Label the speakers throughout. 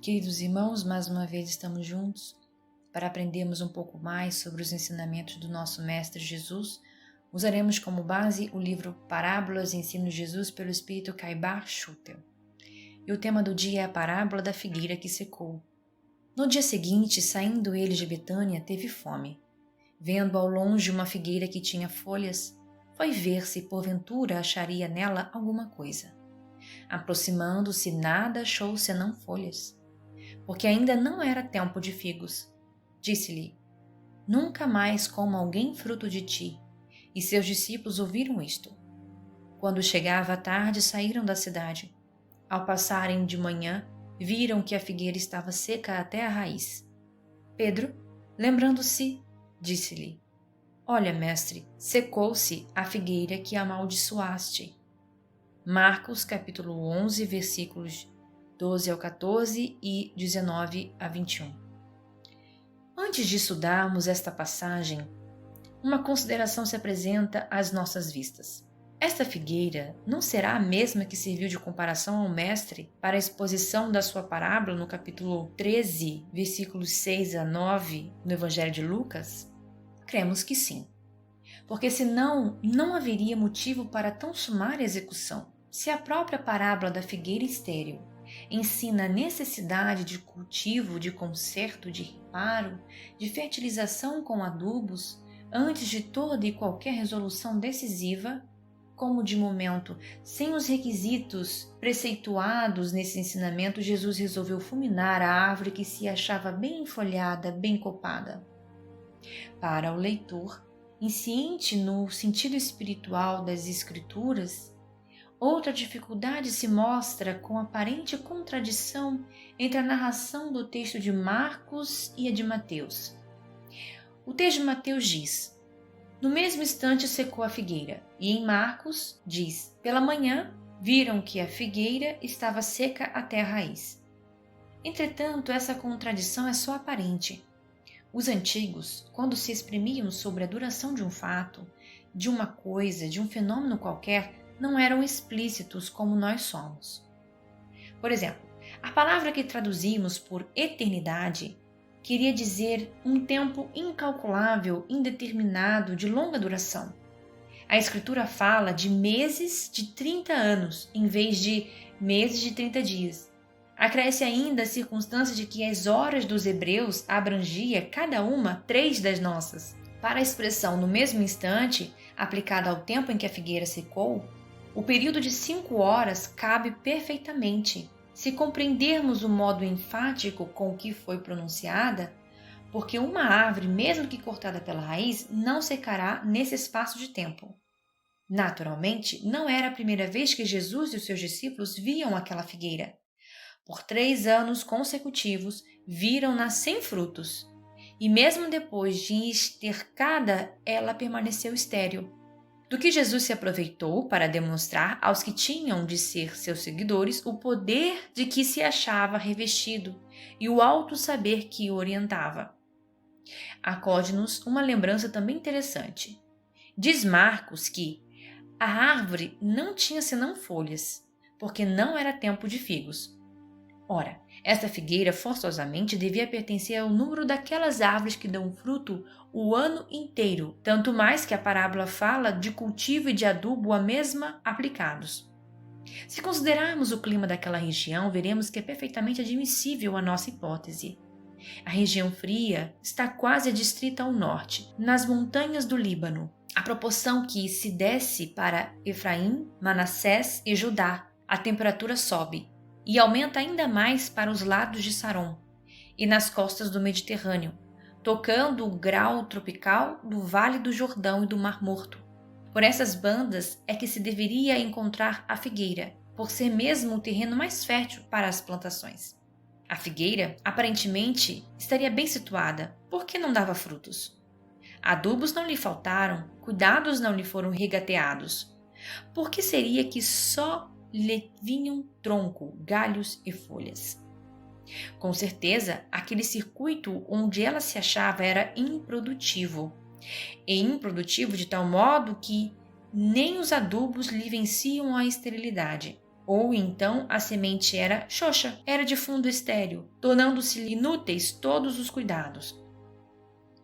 Speaker 1: Queridos irmãos, mais uma vez estamos juntos para aprendermos um pouco mais sobre os ensinamentos do nosso Mestre Jesus. Usaremos como base o livro Parábolas e Ensinos de Jesus pelo Espírito Caibar Schutel. E o tema do dia é a parábola da figueira que secou. No dia seguinte, saindo ele de Betânia, teve fome. Vendo ao longe uma figueira que tinha folhas, foi ver se porventura acharia nela alguma coisa. Aproximando-se, nada achou senão folhas, porque ainda não era tempo de figos. Disse-lhe: Nunca mais coma alguém fruto de ti. E seus discípulos ouviram isto. Quando chegava a tarde, saíram da cidade. Ao passarem de manhã, viram que a figueira estava seca até a raiz. Pedro, lembrando-se, disse-lhe: Olha, mestre, secou-se a figueira que amaldiçoaste. Marcos, capítulo 11, versículos 12 ao 14 e 19 a 21. Antes de estudarmos esta passagem, uma consideração se apresenta às nossas vistas. Esta figueira não será a mesma que serviu de comparação ao Mestre para a exposição da sua parábola no capítulo 13, versículos 6 a 9, no Evangelho de Lucas? Cremos que sim, porque senão não haveria motivo para tão sumária execução. Se a própria parábola da figueira estéril ensina a necessidade de cultivo, de conserto, de reparo, de fertilização com adubos, antes de toda e qualquer resolução decisiva, como de momento, sem os requisitos preceituados nesse ensinamento, Jesus resolveu fulminar a árvore que se achava bem folhada, bem copada. Para o leitor, insciente no sentido espiritual das Escrituras, outra dificuldade se mostra com aparente contradição entre a narração do texto de Marcos e a de Mateus. O texto de Mateus diz: No mesmo instante secou a figueira, e em Marcos diz: Pela manhã viram que a figueira estava seca até a raiz. Entretanto, essa contradição é só aparente. Os antigos, quando se exprimiam sobre a duração de um fato, de uma coisa, de um fenômeno qualquer, não eram explícitos como nós somos. Por exemplo, a palavra que traduzimos por eternidade queria dizer um tempo incalculável, indeterminado, de longa duração. A Escritura fala de meses de 30 anos, em vez de meses de 30 dias. Acresce ainda a circunstância de que as horas dos hebreus abrangia cada uma 3 das nossas. Para a expressão no mesmo instante, aplicada ao tempo em que a figueira secou, o período de 5 horas cabe perfeitamente, se compreendermos o modo enfático com que foi pronunciada, porque uma árvore, mesmo que cortada pela raiz, não secará nesse espaço de tempo. Naturalmente, não era a primeira vez que Jesus e os seus discípulos viam aquela figueira. Por 3 anos consecutivos, viram-na sem frutos, e mesmo depois de estercada, ela permaneceu estéril. Do que Jesus se aproveitou para demonstrar aos que tinham de ser seus seguidores o poder de que se achava revestido e o alto saber que o orientava. Acode-nos uma lembrança também interessante. Diz Marcos que a árvore não tinha senão folhas, porque não era tempo de figos. Ora, esta figueira forçosamente devia pertencer ao número daquelas árvores que dão fruto o ano inteiro, tanto mais que a parábola fala de cultivo e de adubo a mesma aplicados. Se considerarmos o clima daquela região, veremos que é perfeitamente admissível a nossa hipótese. A região fria está quase adstrita ao norte, nas montanhas do Líbano, à proporção que se desce para Efraim, Manassés e Judá, a temperatura sobe e aumenta ainda mais para os lados de Saron e nas costas do Mediterrâneo, tocando o grau tropical do Vale do Jordão e do Mar Morto. Por essas bandas é que se deveria encontrar a figueira, por ser mesmo o terreno mais fértil para as plantações. A figueira, aparentemente, estaria bem situada, porque não dava frutos. Adubos não lhe faltaram, cuidados não lhe foram regateados. Por que seria que só lhe vinham tronco, galhos e folhas? Com certeza, aquele circuito onde ela se achava era improdutivo. E improdutivo de tal modo que nem os adubos lhe venciam a esterilidade. Ou então a semente era xoxa, era de fundo estéril, tornando-se inúteis todos os cuidados.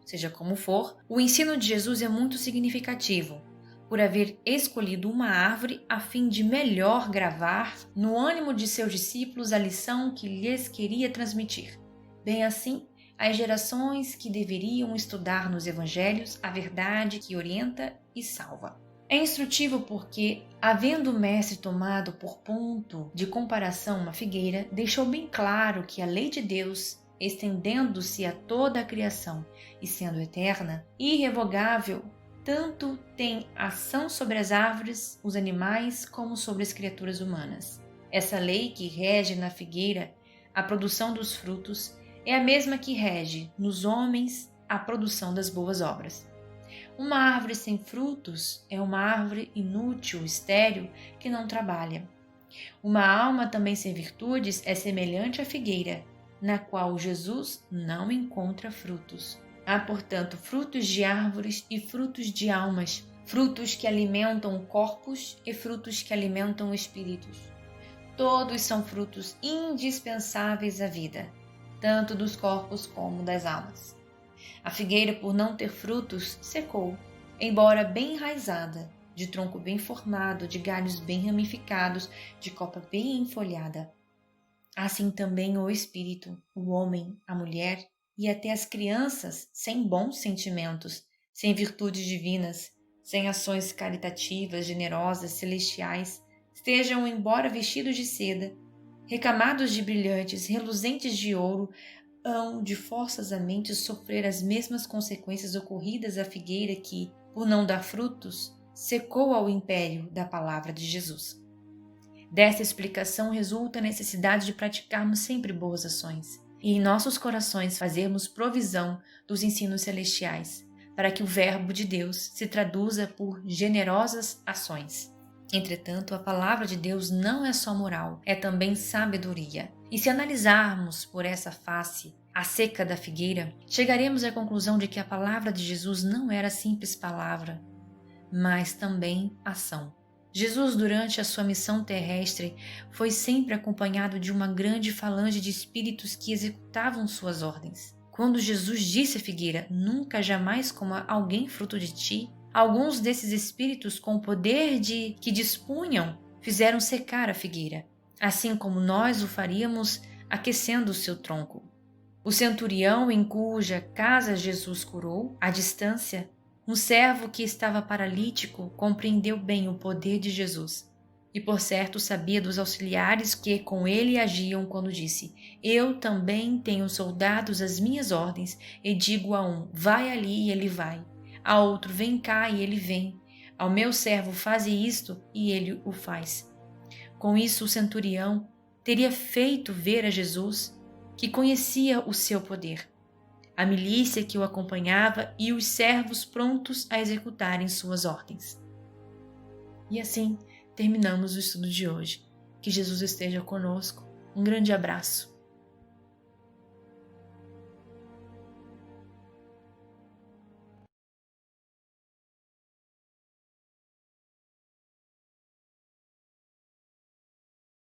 Speaker 1: Seja como for, o ensino de Jesus é muito significativo, por haver escolhido uma árvore a fim de melhor gravar no ânimo de seus discípulos a lição que lhes queria transmitir. Bem assim, as gerações que deveriam estudar nos evangelhos a verdade que orienta e salva. É instrutivo porque, havendo o mestre tomado por ponto de comparação uma figueira, deixou bem claro que a lei de Deus, estendendo-se a toda a criação e sendo eterna, irrevogável, tanto tem ação sobre as árvores, os animais, como sobre as criaturas humanas. Essa lei que rege na figueira a produção dos frutos é a mesma que rege nos homens a produção das boas obras. Uma árvore sem frutos é uma árvore inútil, estéril, que não trabalha. Uma alma também sem virtudes é semelhante à figueira, na qual Jesus não encontra frutos. Há, portanto, frutos de árvores e frutos de almas, frutos que alimentam corpos e frutos que alimentam espíritos. Todos são frutos indispensáveis à vida, tanto dos corpos como das almas. A figueira, por não ter frutos, secou, embora bem enraizada, de tronco bem formado, de galhos bem ramificados, de copa bem enfolhada. Assim também o espírito, o homem, a mulher e até as crianças, sem bons sentimentos, sem virtudes divinas, sem ações caritativas, generosas, celestiais, estejam, embora vestidos de seda, recamados de brilhantes, reluzentes de ouro, hão de forçosamente sofrer as mesmas consequências ocorridas à figueira que, por não dar frutos, secou ao império da palavra de Jesus. Desta explicação resulta a necessidade de praticarmos sempre boas ações e em nossos corações fazermos provisão dos ensinos celestiais, para que o Verbo de Deus se traduza por generosas ações. Entretanto, a palavra de Deus não é só moral, é também sabedoria. E se analisarmos por essa face a seca da figueira, chegaremos à conclusão de que a palavra de Jesus não era simples palavra, mas também ação. Jesus, durante a sua missão terrestre, foi sempre acompanhado de uma grande falange de espíritos que executavam suas ordens. Quando Jesus disse à figueira, nunca jamais coma alguém fruto de ti, alguns desses espíritos, com o poder que dispunham, fizeram secar a figueira, assim como nós o faríamos aquecendo o seu tronco. O centurião em cuja casa Jesus curou, à distância, um servo que estava paralítico compreendeu bem o poder de Jesus e, por certo, sabia dos auxiliares que com ele agiam quando disse: Eu também tenho soldados às minhas ordens e digo a um, vai ali e ele vai, a outro, vem cá e ele vem, ao meu servo faze isto e ele o faz. Com isso o centurião teria feito ver a Jesus que conhecia o seu poder, a milícia que o acompanhava e os servos prontos a executarem suas ordens. E assim terminamos o estudo de hoje. Que Jesus esteja conosco. Um grande abraço.